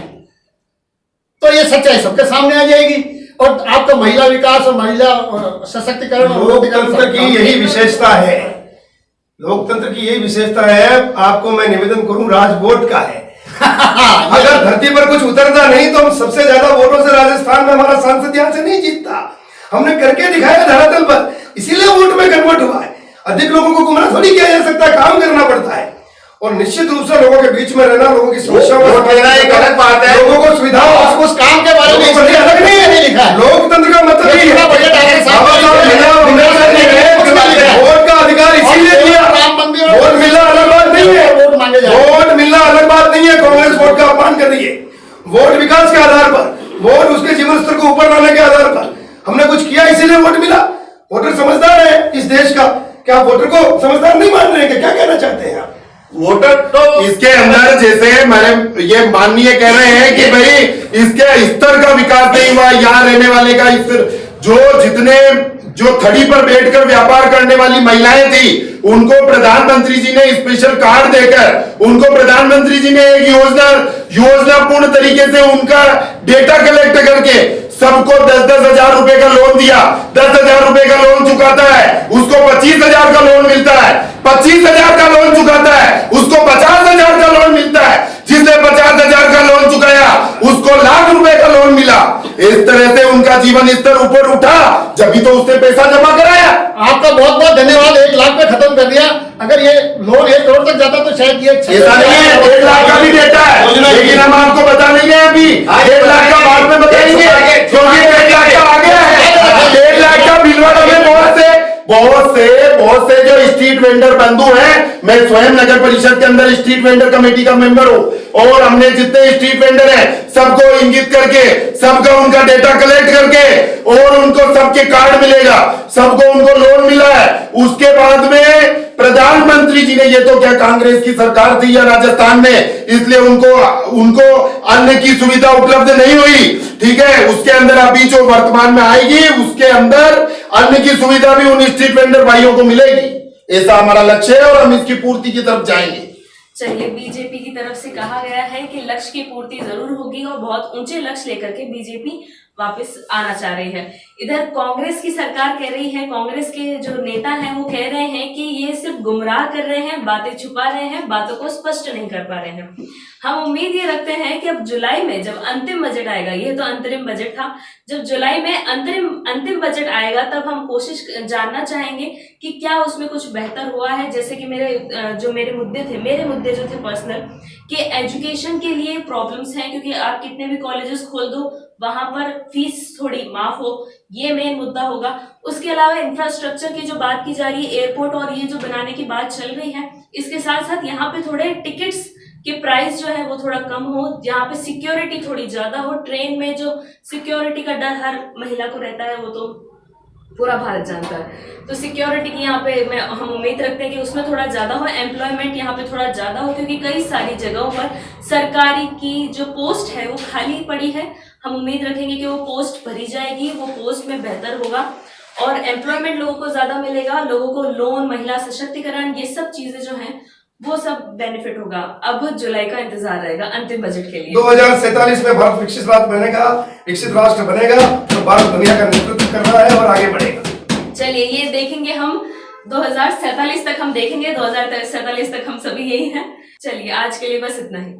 तो ये सच्चाई सबके सामने आ जाएगी और आपका महिला विकास और महिला सशक्तिकरण और लोकतंत्र की यही विशेषता है। लोकतंत्र की यही विशेषता है। आपको मैं निवेदन करूं, राज वोट का है। अगर धरती पर कुछ उतरता नहीं तो हम सबसे ज्यादा वोटों से राजस्थान में हमारा सांसद यहां से नहीं जीतता। हमने करके दिखाया धरातल पर, इसीलिए वोट में कन्वर्ट हुआ है। अधिक लोगों को गुमराह थोड़ी किया जा सकता है, काम करना पड़ता है और निश्चित रूप से लोगों के बीच में रहना, लोगों की समस्याओं को समझना एक अलग बात है। लोगों को सुविधाओं उस काम के बारे में अलग नहीं लिखा है। लोकतंत्र का मतलब यही है। वोट का अधिकार इसीलिए दिया। वोट मिलना अलग बात नहीं है, वोट मिलना अलग बात नहीं है। कांग्रेस वोट का अपमान कर रही है। वोट विकास के आधार पर, वोट उसके जीवन स्तर को ऊपर लाने के आधार पर हमने कुछ किया, इसीलिए वोट मिला। वोटर समझदार है इस देश का। क्या आप वोटर को समझदार नहीं मान रहे हैं? क्या कहना चाहते हैं आप? वोटर तो इसके अंदर जैसे मैंने ये माननीय कह रहे हैं कि भाई इसके स्तर का विकास नहीं हुआ, यहाँ रहने वाले का स्तर, जो थड़ी पर बैठकर व्यापार करने वाली महिलाएं थी उनको प्रधानमंत्री जी ने स्पेशल कार्ड देकर, उनको प्रधानमंत्री जी ने एक योजना पूर्ण तरीके से उनका डेटा कलेक्ट करके सबको 10-10 हजार रुपए का लोन दिया। 10,000 रुपए का लोन चुकाता है उसको 25,000 का लोन मिलता है। 25,000 का लोन चुकाता है उसको 50,000 का लोन मिलता है। जिसने 50,000 का लोन चुकाया उसको लाख रुपए का लोन मिला। इस तरह से उनका जीवन स्तर ऊपर उठा, जब भी तो उसने पैसा जमा कराया। आपका बहुत बहुत धन्यवाद। 1 लाख पे खत्म कर दिया। अगर ये लोन 1 करोड़ तक जाता तो शायद ये ऐसा नहीं है। 1 लाख का भी डेटा है, लेकिन हम आपको बता नहीं है अभी। 1 लाख का बाद में बताएंगे क्योंकि 1 लाख का आ गया है। 1 लाख का भीलवाड़ा में बहुत से जो स्ट्रीट वेंडर बंधु हैं, मैं स्वयं नगर परिषद के अंदर स्ट्रीट वेंडर कमेटी का मेंबर हूं और हमने जितने स्ट्रीट वेंडर हैं सबको इंगित करके, सबका उनका डेटा कलेक्ट करके और उनको सबके कार्ड मिलेगा, सबको उनको लोन मिला है। उसके बाद में प्रधानमंत्री जी ने, ये तो क्या कांग्रेस की सरकार थी या राजस्थान में, इसलिए उनको अन्न की सुविधा उपलब्ध नहीं हुई। ठीक है, उसके अंदर अभी जो वर्तमान में आएगी उसके अंदर अन्न की सुविधा भी उन स्ट्रीट वेंडर भाइयों को मिलेगी। ऐसा हमारा लक्ष्य है और हम इसकी पूर्ति की तरफ जाएंगे। चलिए, बीजेपी की तरफ से कहा गया है कि लक्ष्य की पूर्ति जरूर होगी और बहुत ऊंचे लक्ष्य लेकर के बीजेपी वापस आना चाह रही है। इधर कांग्रेस की सरकार कह रही है, कांग्रेस के जो नेता हैं वो कह रहे हैं कि ये सिर्फ गुमराह कर रहे हैं, बातें छुपा रहे हैं, बातों को स्पष्ट नहीं कर पा रहे हैं। हम उम्मीद ये रखते हैं कि अब जुलाई में जब अंतिम बजट आएगा, ये तो अंतरिम बजट था, जब जुलाई में अंतिम बजट आएगा तब हम कोशिश जानना चाहेंगे कि क्या उसमें कुछ बेहतर हुआ है। जैसे कि मेरे मुद्दे जो थे पर्सनल, कि एजुकेशन के लिए प्रॉब्लम्स हैं, क्योंकि आप कितने भी कॉलेजेस खोल दो वहां पर फीस थोड़ी माफ हो, ये मेन मुद्दा होगा। उसके अलावा इंफ्रास्ट्रक्चर की जो बात की जा रही है, एयरपोर्ट और ये जो बनाने की बात चल रही है, इसके साथ साथ यहाँ पे थोड़े टिकट्स के प्राइस जो है वो थोड़ा कम हो, जहाँ पे सिक्योरिटी थोड़ी ज्यादा हो। ट्रेन में जो सिक्योरिटी का डर हर महिला को रहता है वो तो पूरा भारत जानता है, तो सिक्योरिटी की यहाँ पे हम उम्मीद रखते हैं कि उसमें थोड़ा ज्यादा हो, एम्प्लॉयमेंट यहाँ पे थोड़ा ज्यादा हो, क्योंकि कई सारी जगहों पर सरकारी की जो पोस्ट है वो खाली पड़ी है। हम उम्मीद रखेंगे कि वो पोस्ट भरी जाएगी, वो पोस्ट में बेहतर होगा और एम्प्लॉयमेंट लोगों को ज्यादा मिलेगा, लोगों को लोन, महिला सशक्तिकरण, ये सब चीजें जो हैं वो सब बेनिफिट होगा। अब जुलाई का इंतजार रहेगा अंतिम बजट के लिए। 2047 में भारत विकसित राष्ट्र बनेगा तो भारत दुनिया का नेतृत्व कर रहा है और आगे बढ़ेगा। चलिए ये देखेंगे हम 2047 तक, हम देखेंगे 2047 तक हम सभी यही हैं। चलिए आज के लिए बस इतना ही।